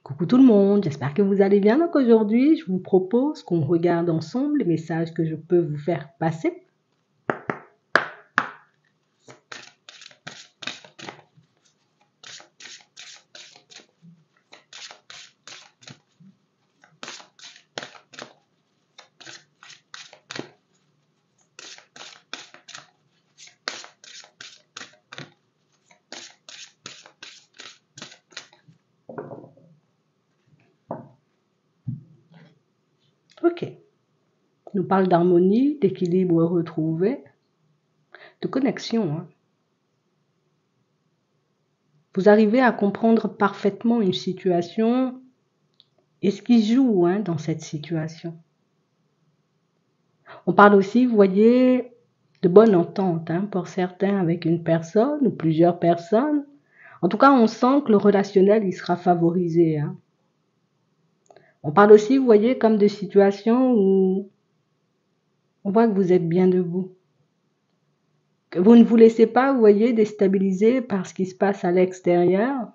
Coucou tout le monde, j'espère que vous allez bien. Donc aujourd'hui, je vous propose qu'on regarde ensemble les messages que je peux vous faire passer. Ok, nous parle d'harmonie, d'équilibre retrouvé, de connexion. Vous arrivez à comprendre parfaitement une situation et ce qui joue dans cette situation. On parle aussi, vous voyez, de bonne entente pour certains avec une personne ou plusieurs personnes. En tout cas, on sent que le relationnel, il sera favorisé. On parle aussi, vous voyez, comme de situations où on voit que vous êtes bien debout. Que vous ne vous laissez pas, vous voyez, déstabiliser par ce qui se passe à l'extérieur.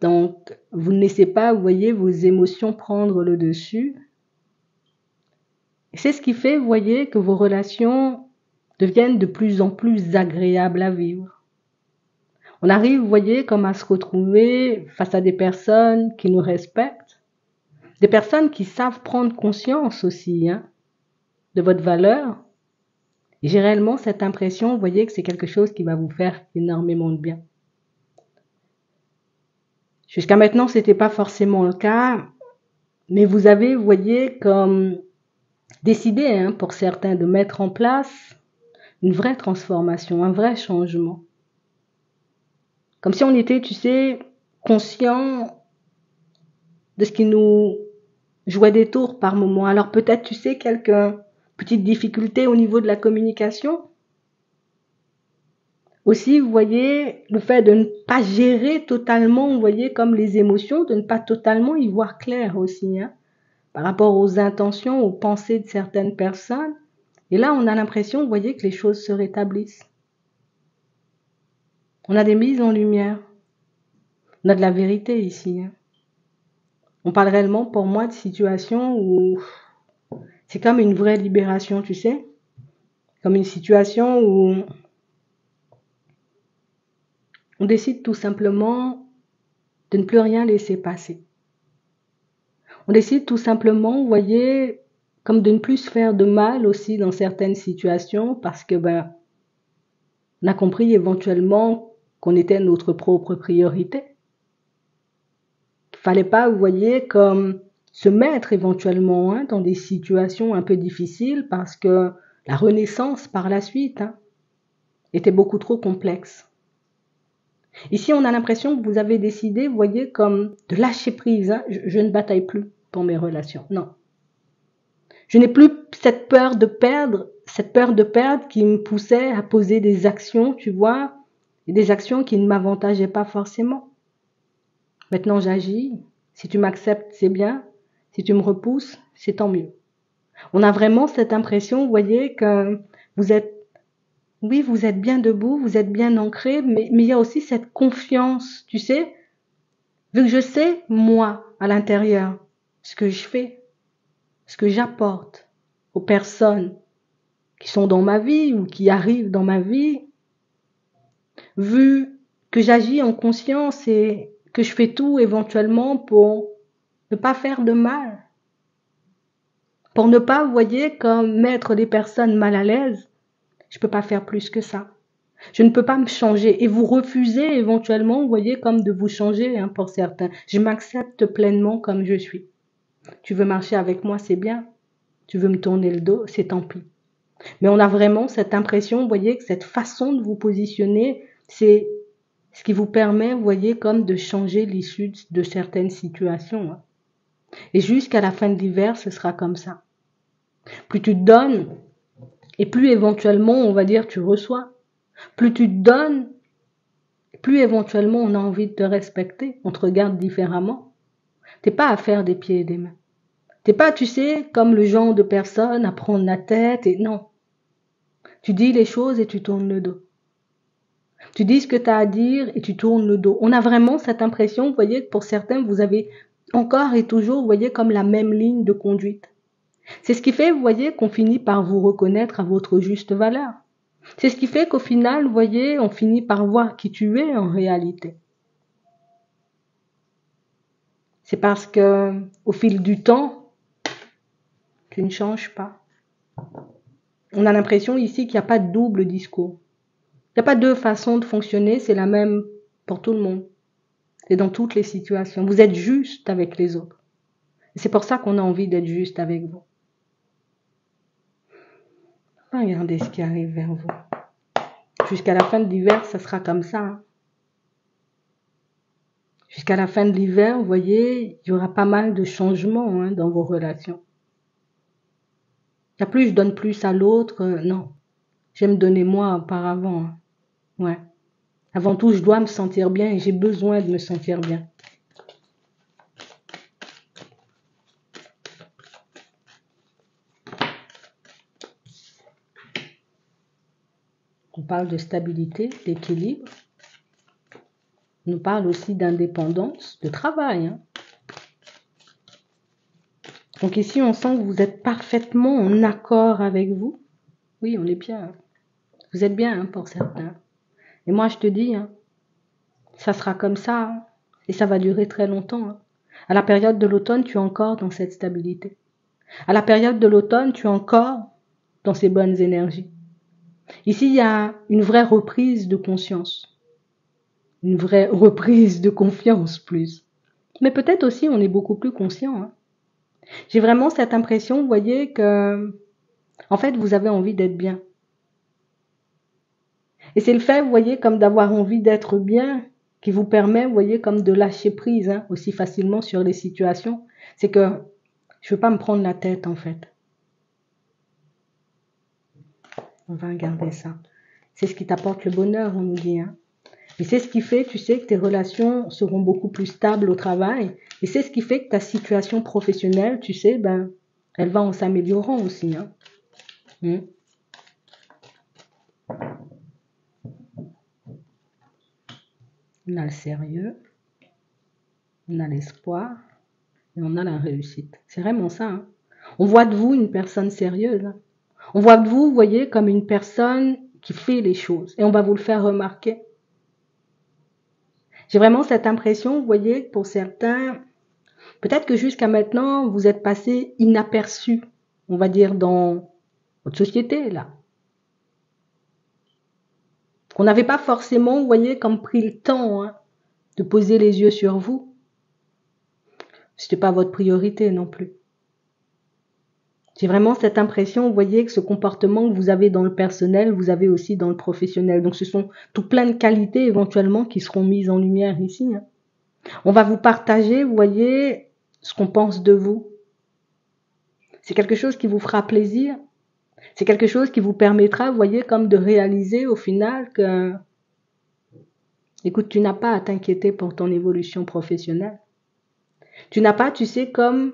Donc, vous ne laissez pas, vous voyez, vos émotions prendre le dessus. Et c'est ce qui fait, vous voyez, que vos relations deviennent de plus en plus agréables à vivre. On arrive, vous voyez, comme à se retrouver face à des personnes qui nous respectent, des personnes qui savent prendre conscience aussi de votre valeur. Et j'ai réellement cette impression, vous voyez, que c'est quelque chose qui va vous faire énormément de bien. Jusqu'à maintenant, ce n'était pas forcément le cas, mais vous avez, vous voyez, comme décidé pour certains de mettre en place une vraie transformation, un vrai changement. Comme si on était, tu sais, conscient de ce qui nous jouait des tours par moment. Alors peut-être, tu sais, quelques petites difficultés au niveau de la communication. Aussi, vous voyez, le fait de ne pas gérer totalement, vous voyez, comme les émotions, de ne pas totalement y voir clair aussi, par rapport aux intentions, aux pensées de certaines personnes. Et là, on a l'impression, vous voyez, que les choses se rétablissent. On a des mises en lumière. On a de la vérité ici. On parle réellement, pour moi, de situations où c'est comme une vraie libération, tu sais. Comme une situation où on décide tout simplement de ne plus rien laisser passer. On décide tout simplement, vous voyez, comme de ne plus se faire de mal aussi dans certaines situations parce que on a compris éventuellement qu'on était notre propre priorité. Il fallait pas, vous voyez, comme se mettre éventuellement dans des situations un peu difficiles parce que la renaissance par la suite était beaucoup trop complexe. Ici, on a l'impression que vous avez décidé, vous voyez, comme de lâcher prise. Je ne bataille plus pour mes relations. Non. Je n'ai plus cette peur de perdre qui me poussait à poser des actions, tu vois, et des actions qui ne m'avantageaient pas forcément. Maintenant, j'agis. Si tu m'acceptes, c'est bien. Si tu me repousses, c'est tant mieux. On a vraiment cette impression, vous voyez, que vous êtes bien debout, vous êtes bien ancré, mais il y a aussi cette confiance, tu sais, vu que je sais, moi, à l'intérieur, ce que je fais, ce que j'apporte aux personnes qui sont dans ma vie ou qui arrivent dans ma vie, vu que j'agis en conscience et que je fais tout éventuellement pour ne pas faire de mal, pour ne pas, vous voyez, comme mettre les personnes mal à l'aise, je ne peux pas faire plus que ça. Je ne peux pas me changer et vous refusez éventuellement, vous voyez, comme de vous changer pour certains. Je m'accepte pleinement comme je suis. Tu veux marcher avec moi, c'est bien. Tu veux me tourner le dos, c'est tant pis. Mais on a vraiment cette impression, vous voyez, que cette façon de vous positionner, c'est ce qui vous permet, vous voyez, comme de changer l'issue de certaines situations. Et jusqu'à la fin de l'hiver, ce sera comme ça. Plus tu te donnes, et plus éventuellement, on va dire, tu reçois. Plus tu te donnes, plus éventuellement on a envie de te respecter, on te regarde différemment. T'es pas à faire des pieds et des mains. T'es pas, tu sais, comme le genre de personne à prendre la tête et non. Tu dis les choses et tu tournes le dos. Tu dis ce que tu as à dire et tu tournes le dos. On a vraiment cette impression, vous voyez, que pour certains, vous avez encore et toujours, vous voyez, comme la même ligne de conduite. C'est ce qui fait, vous voyez, qu'on finit par vous reconnaître à votre juste valeur. C'est ce qui fait qu'au final, vous voyez, on finit par voir qui tu es en réalité. C'est parce que, au fil du temps, tu ne changes pas. On a l'impression ici qu'il n'y a pas de double discours. Il n'y a pas deux façons de fonctionner, c'est la même pour tout le monde. C'est dans toutes les situations. Vous êtes juste avec les autres. Et c'est pour ça qu'on a envie d'être juste avec vous. Regardez ce qui arrive vers vous. Jusqu'à la fin de l'hiver, ça sera comme ça. Hein. Jusqu'à la fin de l'hiver, vous voyez, il y aura pas mal de changements hein, dans vos relations. Il n'y a plus je donne plus à l'autre, non. J'aime donner moi auparavant. Hein. Ouais. Avant tout, je dois me sentir bien et j'ai besoin de me sentir bien. On parle de stabilité, d'équilibre. On nous parle aussi d'indépendance, de travail. Hein. Donc ici, on sent que vous êtes parfaitement en accord avec vous. Oui, on est bien. Vous êtes bien hein, pour certains. Et moi, je te dis, hein, ça sera comme ça. Hein, et ça va durer très longtemps. Hein. À la période de l'automne, tu es encore dans cette stabilité. À la période de l'automne, tu es encore dans ces bonnes énergies. Ici, il y a une vraie reprise de conscience. Une vraie reprise de confiance plus. Mais peut-être aussi, on est beaucoup plus conscient. Hein. J'ai vraiment cette impression, vous voyez, que, en fait, vous avez envie d'être bien. Et c'est le fait, vous voyez, comme d'avoir envie d'être bien, qui vous permet, vous voyez, comme de lâcher prise hein, aussi facilement sur les situations. C'est que je ne veux pas me prendre la tête, en fait. On va regarder ça. C'est ce qui t'apporte le bonheur, on nous dit. Hein. Et c'est ce qui fait, tu sais, que tes relations seront beaucoup plus stables au travail. Et c'est ce qui fait que ta situation professionnelle, tu sais, ben, elle va en s'améliorant aussi. Hein. On a le sérieux, on a l'espoir et on a la réussite. C'est vraiment ça. Hein. On voit de vous une personne sérieuse. Hein. On voit de vous, vous voyez, comme une personne qui fait les choses. Et on va vous le faire remarquer. J'ai vraiment cette impression, vous voyez, pour certains, peut-être que jusqu'à maintenant, vous êtes passé inaperçu, on va dire, dans votre société, là. Qu'on n'avait pas forcément, vous voyez, comme pris le temps hein, de poser les yeux sur vous. C'était pas votre priorité non plus. J'ai vraiment cette impression, vous voyez, que ce comportement que vous avez dans le personnel, vous avez aussi dans le professionnel. Donc ce sont tout plein de qualités éventuellement qui seront mises en lumière ici. Hein. On va vous partager, vous voyez, ce qu'on pense de vous. C'est quelque chose qui vous fera plaisir. C'est quelque chose qui vous permettra, vous voyez, comme de réaliser au final que, écoute, tu n'as pas à t'inquiéter pour ton évolution professionnelle. Tu n'as pas, tu sais, comme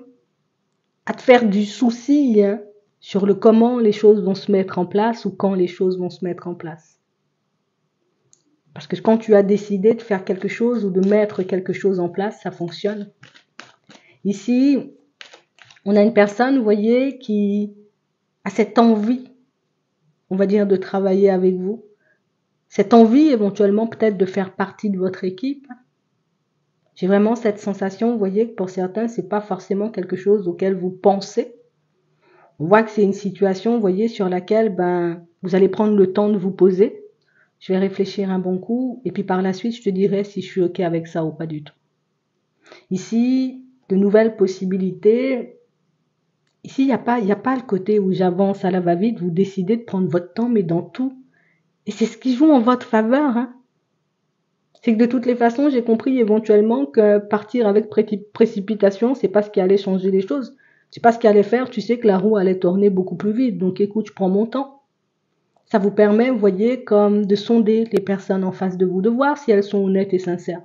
à te faire du souci hein, sur le comment les choses vont se mettre en place ou quand les choses vont se mettre en place. Parce que quand tu as décidé de faire quelque chose ou de mettre quelque chose en place, ça fonctionne. Ici, on a une personne, vous voyez, qui a cette envie, on va dire, de travailler avec vous. Cette envie, éventuellement, peut-être de faire partie de votre équipe. J'ai vraiment cette sensation, vous voyez, que pour certains, c'est pas forcément quelque chose auquel vous pensez. On voit que c'est une situation, vous voyez, sur laquelle ben, vous allez prendre le temps de vous poser. Je vais réfléchir un bon coup et puis par la suite, je te dirai si je suis OK avec ça ou pas du tout. Ici, de nouvelles possibilités. Ici, il n'y a pas le côté où j'avance à la va-vite, vous décidez de prendre votre temps, mais dans tout. Et c'est ce qui joue en votre faveur. Hein. C'est que de toutes les façons, j'ai compris éventuellement que partir avec précipitation, c'est pas ce qui allait changer les choses. C'est pas ce qui allait faire, tu sais que la roue allait tourner beaucoup plus vite. Donc écoute, je prends mon temps. Ça vous permet, vous voyez, comme de sonder les personnes en face de vous, de voir si elles sont honnêtes et sincères.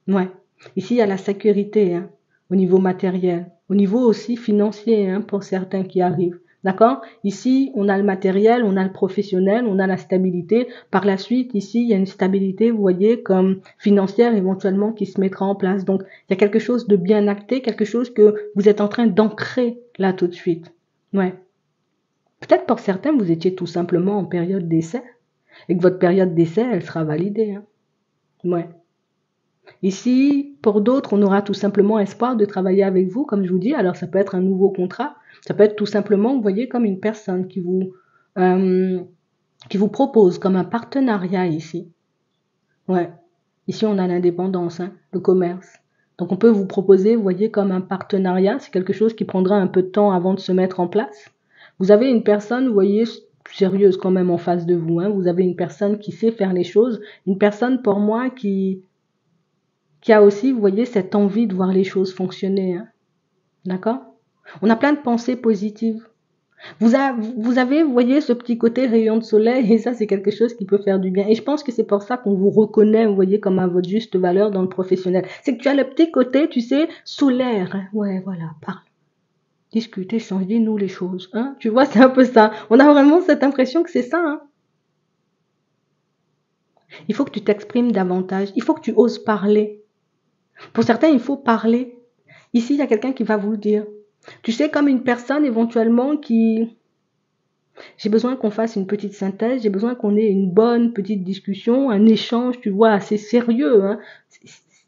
Ouais. Ici, il y a la sécurité, hein, au niveau matériel, au niveau aussi financier, hein, pour certains qui arrivent. D'accord? Ici, on a le matériel, on a le professionnel, on a la stabilité. Par la suite, ici, il y a une stabilité, vous voyez, comme financière éventuellement qui se mettra en place. Donc, il y a quelque chose de bien acté, quelque chose que vous êtes en train d'ancrer là tout de suite. Ouais. Peut-être pour certains, vous étiez tout simplement en période d'essai et que votre période d'essai, elle sera validée. Hein. Ouais. Ici, pour d'autres, on aura tout simplement espoir de travailler avec vous, comme je vous dis. Alors, ça peut être un nouveau contrat. Ça peut être tout simplement, vous voyez, comme une personne euh, qui vous propose comme un partenariat ici. Ouais. Ici, on a l'indépendance, hein, le commerce. Donc, on peut vous proposer, vous voyez, comme un partenariat. C'est quelque chose qui prendra un peu de temps avant de se mettre en place. Vous avez une personne, vous voyez, sérieuse quand même en face de vous. Hein. Vous avez une personne qui sait faire les choses. Une personne, pour moi, qui a aussi, vous voyez, cette envie de voir les choses fonctionner. Hein. D'accord? On a plein de pensées positives. Vous avez, vous voyez, ce petit côté rayon de soleil, et ça, c'est quelque chose qui peut faire du bien. Et je pense que c'est pour ça qu'on vous reconnaît, vous voyez, comme à votre juste valeur dans le professionnel. C'est que tu as le petit côté, tu sais, solaire. Hein. Ouais, voilà, parle. Discute, échange, dis-nous les choses. Hein. Tu vois, c'est un peu ça. On a vraiment cette impression que c'est ça. Hein. Il faut que tu t'exprimes davantage. Il faut que tu oses parler. Pour certains, il faut parler. Ici, il y a quelqu'un qui va vous le dire. Tu sais, comme une personne éventuellement qui... J'ai besoin qu'on fasse une petite synthèse, j'ai besoin qu'on ait une bonne petite discussion, un échange, tu vois, assez sérieux. Hein.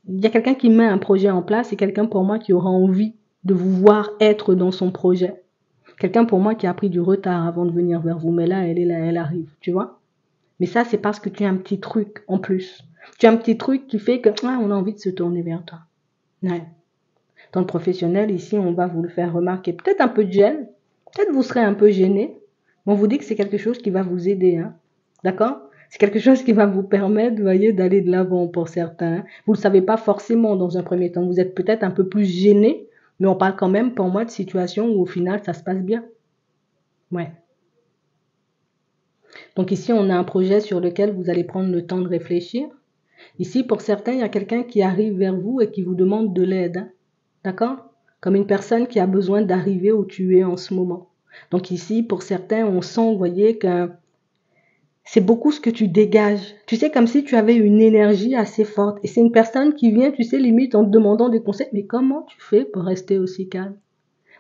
Il y a quelqu'un qui met un projet en place et quelqu'un pour moi qui aura envie de vous voir être dans son projet. Quelqu'un pour moi qui a pris du retard avant de venir vers vous, mais là, elle est là, elle arrive, tu vois. Mais ça, c'est parce que tu as un petit truc en plus. Tu as un petit truc qui fait que on a envie de se tourner vers toi. Ouais. Dans le professionnel, ici, on va vous le faire remarquer. Peut-être un peu de gêne, peut-être vous serez un peu gêné, mais on vous dit que c'est quelque chose qui va vous aider. Hein. D'accord? C'est quelque chose qui va vous permettre, vous voyez, d'aller de l'avant pour certains. Hein. Vous ne le savez pas forcément dans un premier temps. Vous êtes peut-être un peu plus gêné, mais on parle quand même, pour moi, de situations où au final, ça se passe bien. Ouais. Donc ici, on a un projet sur lequel vous allez prendre le temps de réfléchir. Ici, pour certains, il y a quelqu'un qui arrive vers vous et qui vous demande de l'aide. Hein. D'accord? Comme une personne qui a besoin d'arriver où tu es en ce moment. Donc ici, pour certains, on sent, vous voyez, que c'est beaucoup ce que tu dégages. Tu sais, comme si tu avais une énergie assez forte. Et c'est une personne qui vient, tu sais, limite en te demandant des conseils. Mais comment tu fais pour rester aussi calme?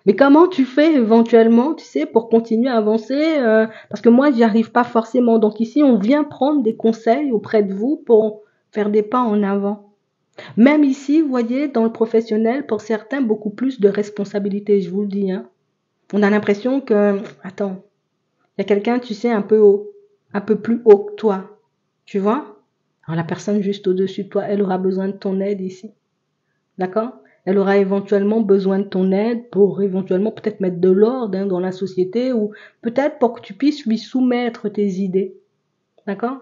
Mais comment tu fais éventuellement, tu sais, pour continuer à avancer parce que moi, j'y arrive pas forcément. Donc ici, on vient prendre des conseils auprès de vous pour faire des pas en avant. Même ici, vous voyez, dans le professionnel, pour certains, beaucoup plus de responsabilités, je vous le dis. Hein. On a l'impression que, attends, il y a quelqu'un, tu sais, un peu haut, un peu plus haut que toi. Tu vois? Alors la personne juste au-dessus de toi, elle aura besoin de ton aide ici. D'accord? Elle aura éventuellement besoin de ton aide pour éventuellement peut-être mettre de l'ordre hein, dans la société ou peut-être pour que tu puisses lui soumettre tes idées. D'accord?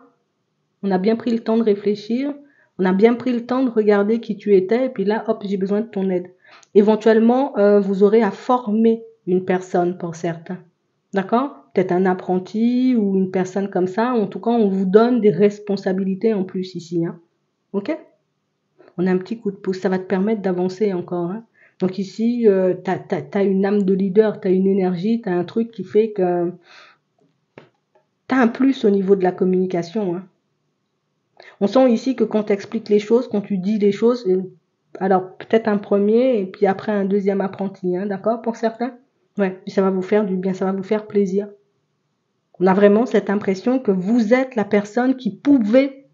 On a bien pris le temps de réfléchir, on a bien pris le temps de regarder qui tu étais et puis là, hop, j'ai besoin de ton aide. Éventuellement, vous aurez à former une personne pour certains. D'accord? Peut-être un apprenti ou une personne comme ça. En tout cas, on vous donne des responsabilités en plus ici. Hein. Ok? On a un petit coup de pouce, ça va te permettre d'avancer encore. Hein. Donc ici, t'as une âme de leader, t'as une énergie, t'as un truc qui fait que t'as un plus au niveau de la communication. Hein. On sent ici que quand tu expliques les choses, quand tu dis les choses, alors peut-être un premier et puis après un deuxième apprenti, hein, d'accord, pour certains. Ouais, ça va vous faire du bien, ça va vous faire plaisir. On a vraiment cette impression que vous êtes la personne qui pouvait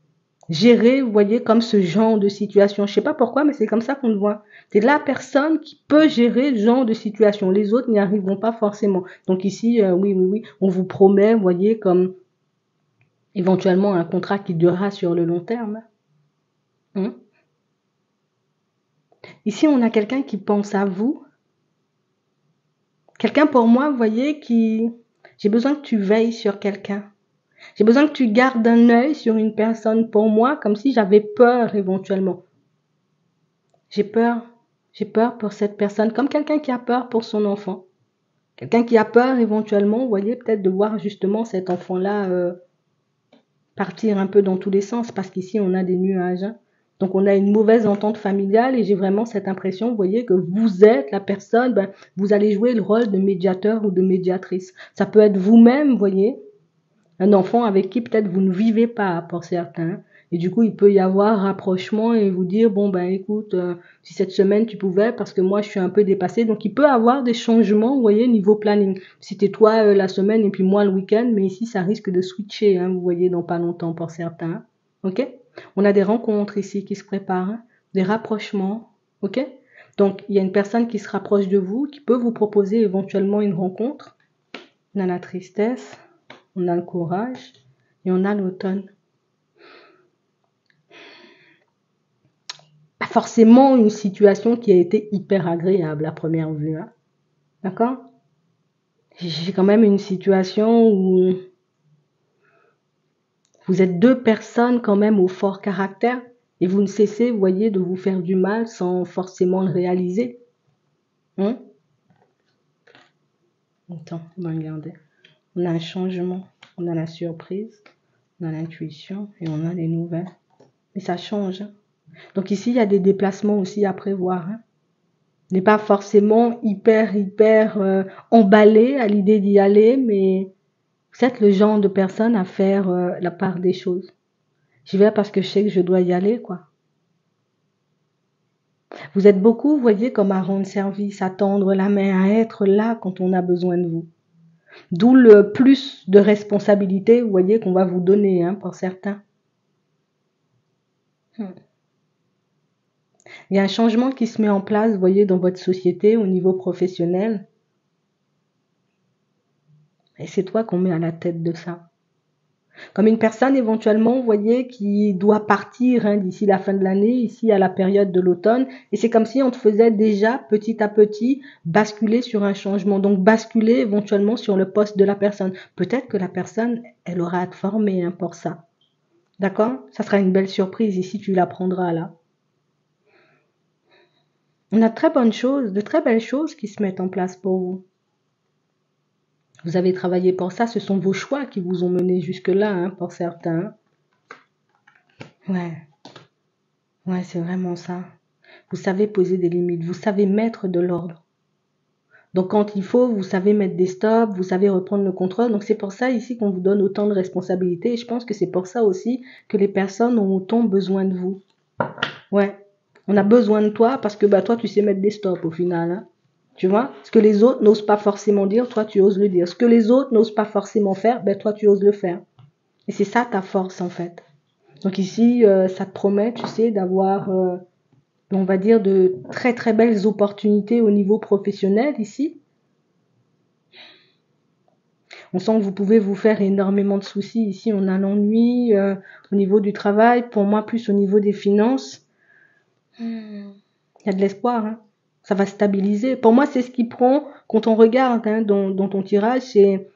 gérer, vous voyez, comme ce genre de situation. Je sais pas pourquoi, mais c'est comme ça qu'on le voit. C'est la personne qui peut gérer ce genre de situation. Les autres n'y arriveront pas forcément. Donc ici, oui, on vous promet, vous voyez, comme éventuellement un contrat qui durera sur le long terme. Hein. Ici, on a quelqu'un qui pense à vous. Quelqu'un pour moi, vous voyez, qui... J'ai besoin que tu veilles sur quelqu'un. J'ai besoin que tu gardes un œil sur une personne pour moi, comme si j'avais peur éventuellement. J'ai peur. J'ai peur pour cette personne, comme quelqu'un qui a peur pour son enfant. Quelqu'un qui a peur éventuellement, vous voyez, peut-être de voir justement cet enfant-là partir un peu dans tous les sens, parce qu'ici, on a des nuages. Hein. Donc, on a une mauvaise entente familiale et j'ai vraiment cette impression, vous voyez, que vous êtes la personne, ben, vous allez jouer le rôle de médiateur ou de médiatrice. Ça peut être vous-même, vous voyez, un enfant avec qui peut-être vous ne vivez pas pour certains. Et du coup, il peut y avoir rapprochement et vous dire, bon, ben écoute, si cette semaine tu pouvais, parce que moi je suis un peu dépassée. Donc, il peut avoir des changements, vous voyez, niveau planning. C'était toi la semaine et puis moi le week-end, mais ici, ça risque de switcher, hein, vous voyez, dans pas longtemps pour certains. Ok? On a des rencontres ici qui se préparent, hein, des rapprochements. Ok? Donc, il y a une personne qui se rapproche de vous, qui peut vous proposer éventuellement une rencontre. On a la tristesse, on a le courage et on a l'automne. Pas forcément une situation qui a été hyper agréable à première vue, hein. D'accord? J'ai quand même une situation où vous êtes deux personnes quand même au fort caractère et vous ne cessez, vous voyez, de vous faire du mal sans forcément le réaliser. Hein? Attends, on va regarder. On a un changement, on a la surprise, on a l'intuition et on a les nouvelles. Mais ça change, hein. Donc ici, il y a des déplacements aussi à prévoir, hein. N'est pas forcément hyper emballé à l'idée d'y aller, mais vous êtes le genre de personne à faire la part des choses. J'y vais parce que je sais que je dois y aller, quoi. Vous êtes beaucoup, vous voyez, comme à rendre service, à tendre la main, à être là quand on a besoin de vous. D'où le plus de responsabilité, vous voyez, qu'on va vous donner, hein, pour certains. Il y a un changement qui se met en place, vous voyez, dans votre société au niveau professionnel. Et c'est toi qu'on met à la tête de ça. Comme une personne éventuellement, vous voyez, qui doit partir, hein, d'ici la fin de l'année, ici à la période de l'automne. Et c'est comme si on te faisait déjà, petit à petit, basculer sur un changement. Donc basculer éventuellement sur le poste de la personne. Peut-être que la personne, elle aura à te former, hein, pour ça. D'accord? Ça sera une belle surprise ici, tu l'apprendras là. On a de très bonnes choses, de très belles choses qui se mettent en place pour vous. Vous avez travaillé pour ça, ce sont vos choix qui vous ont mené jusque-là, hein, pour certains. Ouais, ouais, c'est vraiment ça. Vous savez poser des limites, vous savez mettre de l'ordre. Donc quand il faut, vous savez mettre des stops, vous savez reprendre le contrôle. Donc c'est pour ça ici qu'on vous donne autant de responsabilités. Et je pense que c'est pour ça aussi que les personnes ont autant besoin de vous. Ouais, on a besoin de toi parce que bah toi tu sais mettre des stops au final, hein. Tu vois, ce que les autres n'osent pas forcément dire, toi tu oses le dire. Ce que les autres n'osent pas forcément faire, ben toi tu oses le faire. Et c'est ça ta force en fait. Donc ici, ça te promet, tu sais, d'avoir, on va dire, de très très belles opportunités au niveau professionnel ici. On sent que vous pouvez vous faire énormément de soucis. Ici, on a l'ennui au niveau du travail, pour moi plus au niveau des finances. Il y a de l'espoir, hein. Ça va stabiliser. Pour moi, c'est ce qui prend, quand on regarde, hein, dans ton tirage, c'est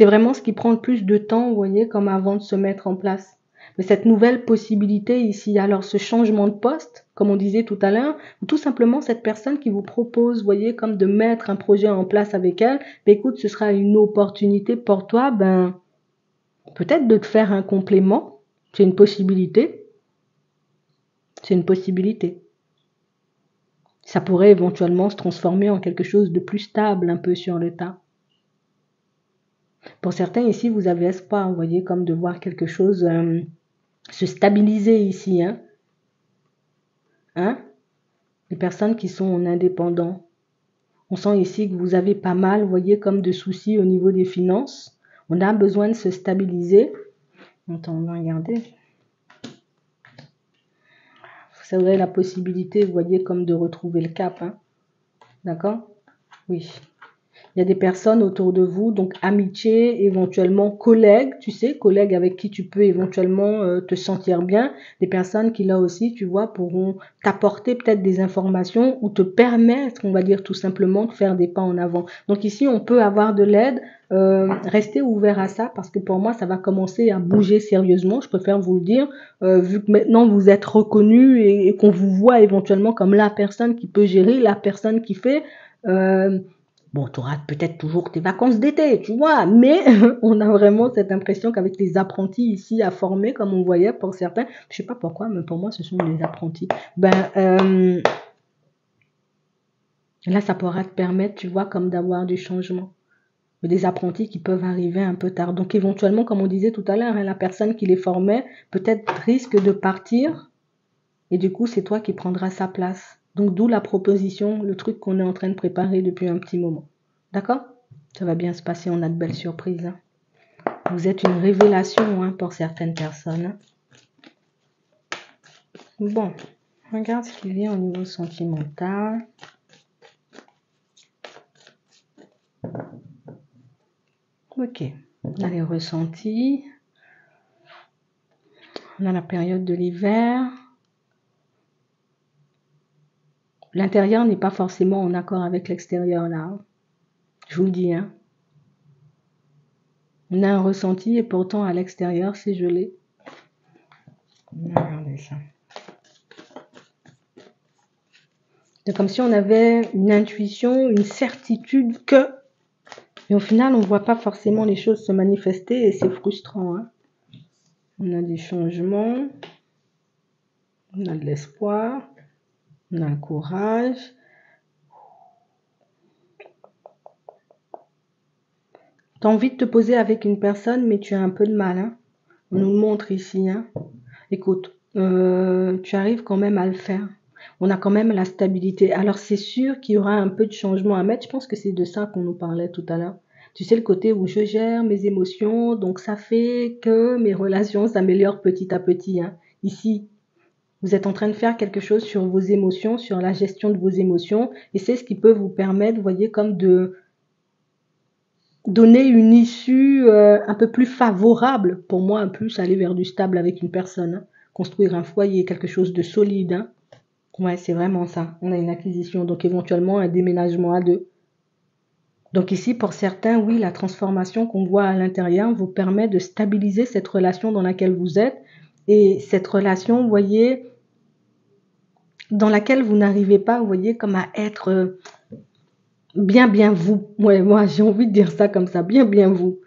vraiment ce qui prend le plus de temps, vous voyez, comme avant de se mettre en place. Mais cette nouvelle possibilité ici, alors ce changement de poste, comme on disait tout à l'heure, ou tout simplement cette personne qui vous propose, vous voyez, comme de mettre un projet en place avec elle, ben écoute, ce sera une opportunité pour toi, ben, peut-être de te faire un complément. C'est une possibilité. C'est une possibilité. Ça pourrait éventuellement se transformer en quelque chose de plus stable un peu sur le tas. Pour certains ici, vous avez espoir, vous voyez, comme de voir quelque chose se stabiliser ici, hein. Hein? Les personnes qui sont en indépendant. On sent ici que vous avez pas mal, vous voyez, comme de soucis au niveau des finances. On a besoin de se stabiliser. Attends, on va regarder. Vous avez la possibilité, vous voyez, comme de retrouver le cap, hein. D'accord? Oui. Il y a des personnes autour de vous, donc amitié, éventuellement collègues, tu sais, collègues avec qui tu peux éventuellement te sentir bien. Des personnes qui là aussi, tu vois, pourront t'apporter peut-être des informations ou te permettre, on va dire tout simplement, de faire des pas en avant. Donc ici, on peut avoir de l'aide. Restez ouvert à ça parce que pour moi, ça va commencer à bouger sérieusement. Je préfère vous le dire, vu que maintenant vous êtes reconnu et qu'on vous voit éventuellement comme la personne qui peut gérer, la personne qui fait. Bon, tu auras peut-être toujours tes vacances d'été, tu vois, mais on a vraiment cette impression qu'avec les apprentis ici à former, comme on voyait pour certains, je sais pas pourquoi, mais pour moi, ce sont des apprentis. Là, ça pourra te permettre, tu vois, comme d'avoir du changement. Mais des apprentis qui peuvent arriver un peu tard. Donc, éventuellement, comme on disait tout à l'heure, hein, la personne qui les formait peut-être risque de partir et du coup, c'est toi qui prendras sa place. Donc, d'où la proposition, le truc qu'on est en train de préparer depuis un petit moment. D'accord? Ça va bien se passer, on a de belles surprises. Hein. Vous êtes une révélation hein, pour certaines personnes. Hein. Bon, regarde ce qui vient au niveau sentimental. Ok, on a les ressentis. On a la période de l'hiver. L'intérieur n'est pas forcément en accord avec l'extérieur là. Hein. Je vous le dis. Hein. On a un ressenti et pourtant à l'extérieur c'est gelé. Regardez ça. C'est comme si on avait une intuition, une certitude que... Et au final, on ne voit pas forcément les choses se manifester et c'est frustrant. Hein. On a des changements, on a de l'espoir, on a le courage. Tu as envie de te poser avec une personne, mais tu as un peu de mal. Hein. On nous le montre ici. Hein. Écoute, tu arrives quand même à le faire. On a quand même la stabilité. Alors c'est sûr qu'il y aura un peu de changement à mettre. Je pense que c'est de ça qu'on nous parlait tout à l'heure. Tu sais, le côté où je gère mes émotions, donc ça fait que mes relations s'améliorent petit à petit. Hein. Ici, vous êtes en train de faire quelque chose sur vos émotions, sur la gestion de vos émotions, et c'est ce qui peut vous permettre, vous voyez, comme de donner une issue un peu plus favorable, pour moi, en plus, aller vers du stable avec une personne, hein. Construire un foyer, quelque chose de solide. Hein. Ouais, c'est vraiment ça. On a une acquisition, donc éventuellement un déménagement à deux. Donc ici, pour certains, oui, la transformation qu'on voit à l'intérieur vous permet de stabiliser cette relation dans laquelle vous êtes. Et cette relation, vous voyez, dans laquelle vous n'arrivez pas, vous voyez, comme à être bien vous. Ouais, moi, j'ai envie de dire ça comme ça, bien vous.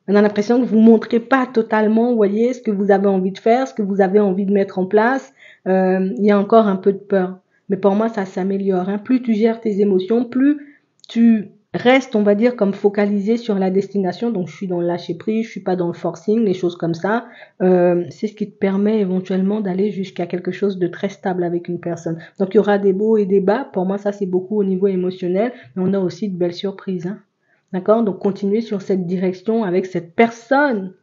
On a l'impression que vous ne montrez pas totalement, vous voyez, ce que vous avez envie de faire, ce que vous avez envie de mettre en place. Il y a encore un peu de peur. Mais pour moi, ça s'améliore. Hein. Plus tu gères tes émotions, plus tu restes, on va dire, comme focalisé sur la destination. Donc, je suis dans le lâcher prise, je suis pas dans le forcing, les choses comme ça. C'est ce qui te permet éventuellement d'aller jusqu'à quelque chose de très stable avec une personne. Donc, il y aura des hauts et des bas. Pour moi, ça, c'est beaucoup au niveau émotionnel. Mais on a aussi de belles surprises. Hein. D'accord? Donc, continuer sur cette direction avec cette personne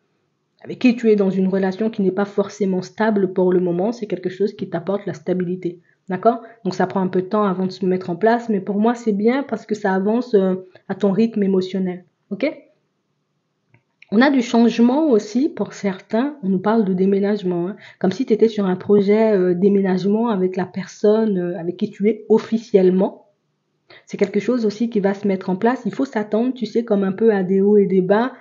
avec qui tu es dans une relation qui n'est pas forcément stable pour le moment. C'est quelque chose qui t'apporte la stabilité. D'accord? Donc, ça prend un peu de temps avant de se mettre en place. Mais pour moi, c'est bien parce que ça avance à ton rythme émotionnel. OK? On a du changement aussi pour certains. On nous parle de déménagement. Hein, comme si tu étais sur un projet déménagement avec la personne avec qui tu es officiellement. C'est quelque chose aussi qui va se mettre en place. Il faut s'attendre, tu sais, comme un peu à des hauts et des bas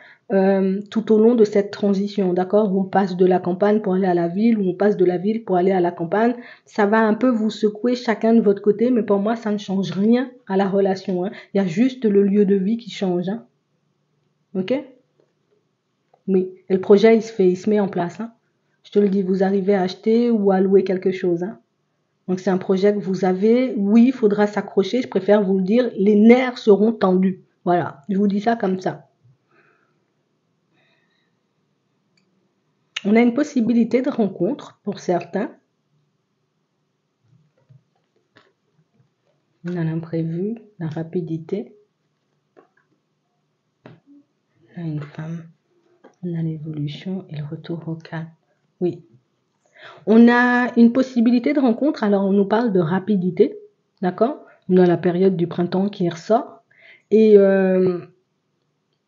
tout au long de cette transition, d'accord? Où on passe de la campagne pour aller à la ville, où on passe de la ville pour aller à la campagne. Ça va un peu vous secouer chacun de votre côté, mais pour moi, ça ne change rien à la relation. Hein. Il y a juste le lieu de vie qui change. Hein. Ok? Oui. Et le projet, il se met en place. Hein. Je te le dis, vous arrivez à acheter ou à louer quelque chose. Hein. Donc c'est un projet que vous avez. Oui, il faudra s'accrocher. Je préfère vous le dire. Les nerfs seront tendus. Voilà. Je vous dis ça comme ça. On a une possibilité de rencontre pour certains. On a l'imprévu, la rapidité. On a une femme. On a l'évolution et le retour au calme. Oui. On a une possibilité de rencontre. Alors on nous parle de rapidité. D'accord? On a la période du printemps qui ressort. Et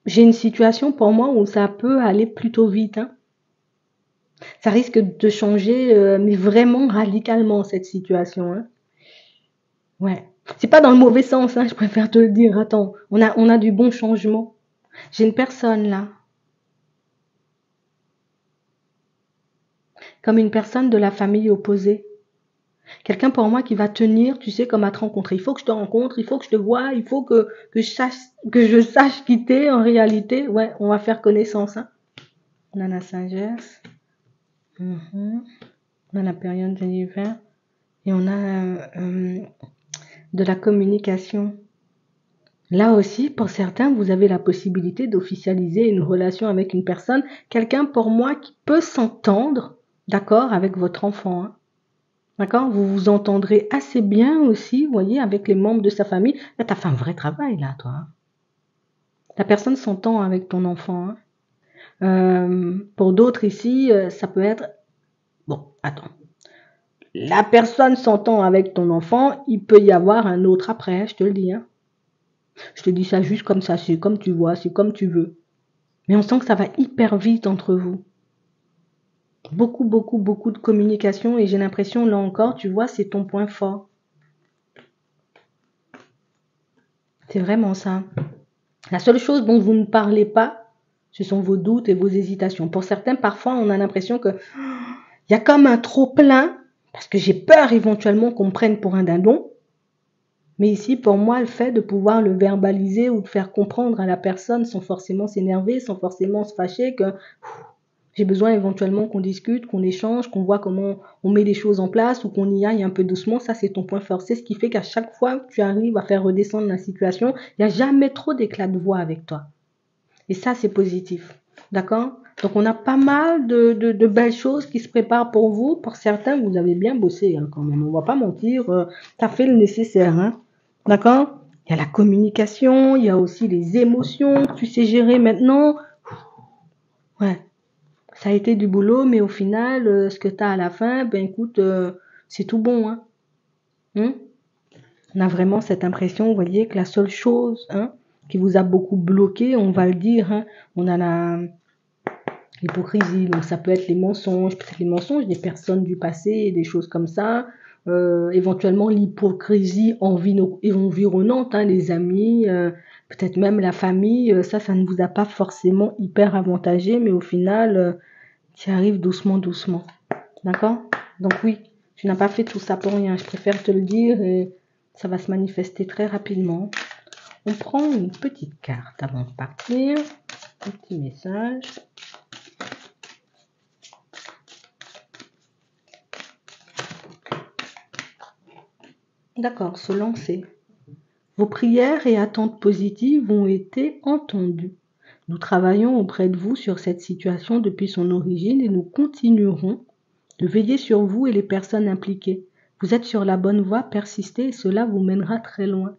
j'ai une situation pour moi où ça peut aller plutôt vite. Hein. Ça risque de changer, mais vraiment radicalement, cette situation. Hein. Ouais. C'est pas dans le mauvais sens, hein, je préfère te le dire. Attends, on a du bon changement. J'ai une personne là, comme une personne de la famille opposée. Quelqu'un pour moi qui va tenir, tu sais, comme à te rencontrer. Il faut que je te rencontre, il faut que je te voie, il faut que je sache quitter en réalité. Ouais, on va faire connaissance. Hein. On a la sagesse. On a la période de l'hiver. Et on a de la communication. Là aussi, pour certains, vous avez la possibilité d'officialiser une relation avec une personne, quelqu'un pour moi qui peut s'entendre, d'accord, avec votre enfant. Hein. D'accord? Vous vous entendrez assez bien aussi, vous voyez, avec les membres de sa famille. Là, tu as fait un vrai travail, là, toi. Hein. La personne s'entend avec ton enfant. Hein. Pour d'autres ici, ça peut être... Bon, attends. La personne s'entend avec ton enfant, il peut y avoir un autre après, je te le dis. Hein. Je te dis ça juste comme ça, c'est comme tu vois, c'est comme tu veux. Mais on sent que ça va hyper vite entre vous. Beaucoup, beaucoup, beaucoup de communication et j'ai l'impression, là encore, tu vois, c'est ton point fort. C'est vraiment ça. La seule chose dont vous ne parlez pas, ce sont vos doutes et vos hésitations. Pour certains, parfois, on a l'impression que il y a comme un trop-plein, parce que j'ai peur éventuellement qu'on me prenne pour un dindon. Mais ici, pour moi, le fait de pouvoir le verbaliser ou de faire comprendre à la personne sans forcément s'énerver, sans forcément se fâcher, que j'ai besoin éventuellement qu'on discute, qu'on échange, qu'on voit comment on met les choses en place ou qu'on y aille un peu doucement. Ça, c'est ton point fort. C'est ce qui fait qu'à chaque fois que tu arrives à faire redescendre la situation, il n'y a jamais trop d'éclat de voix avec toi. Et ça, c'est positif. D'accord? Donc, on a pas mal de belles choses qui se préparent pour vous. Pour certains, vous avez bien bossé hein, quand même. On va pas mentir. Tu as fait le nécessaire. Hein? D'accord? Il y a la communication, il y a aussi les émotions que tu sais gérer maintenant. Ouais, ça a été du boulot, mais au final, ce que tu as à la fin, ben écoute, c'est tout bon. Hein? On a vraiment cette impression, vous voyez, que la seule chose hein, qui vous a beaucoup bloqué, on va le dire, hein, on a l'hypocrisie, donc ça peut être les mensonges, peut-être les mensonges des personnes du passé, des choses comme ça. Éventuellement l'hypocrisie environnante, hein, les amis, peut-être même la famille, ça ne vous a pas forcément hyper avantagé, mais au final, tu arrives doucement, doucement. D'accord? Donc oui, tu n'as pas fait tout ça pour rien, je préfère te le dire et ça va se manifester très rapidement. On prend une petite carte avant de partir, un petit message. D'accord, se lancer. Vos prières et attentes positives ont été entendues. Nous travaillons auprès de vous sur cette situation depuis son origine et nous continuerons de veiller sur vous et les personnes impliquées. Vous êtes sur la bonne voie, persistez et cela vous mènera très loin.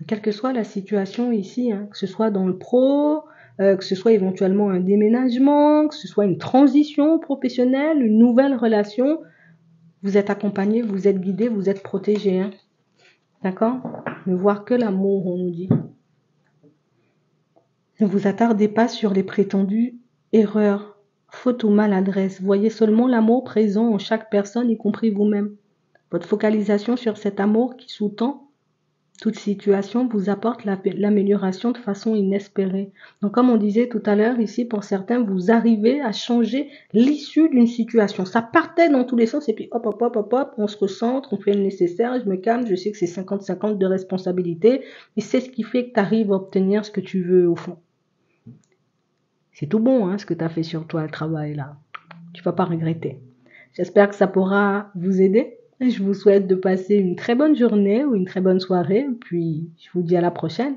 Quelle que soit la situation ici, hein, que ce soit dans le pro, que ce soit éventuellement un déménagement, que ce soit une transition professionnelle, une nouvelle relation, vous êtes accompagné, vous êtes guidé, vous êtes protégé. Hein. D'accord? Ne voir que l'amour, on nous dit. Ne vous attardez pas sur les prétendues erreurs, fautes ou maladresses. Voyez seulement l'amour présent en chaque personne, y compris vous-même. Votre focalisation sur cet amour qui sous-tend toute situation vous apporte l'amélioration de façon inespérée. Donc comme on disait tout à l'heure, ici pour certains, vous arrivez à changer l'issue d'une situation. Ça partait dans tous les sens et puis hop, hop, hop, hop, hop, on se recentre, on fait le nécessaire, je me calme, je sais que c'est 50-50 de responsabilité et c'est ce qui fait que tu arrives à obtenir ce que tu veux au fond. C'est tout bon hein, ce que tu as fait sur toi, le travail là. Tu vas pas regretter. J'espère que ça pourra vous aider. Je vous souhaite de passer une très bonne journée ou une très bonne soirée. Puis je vous dis à la prochaine.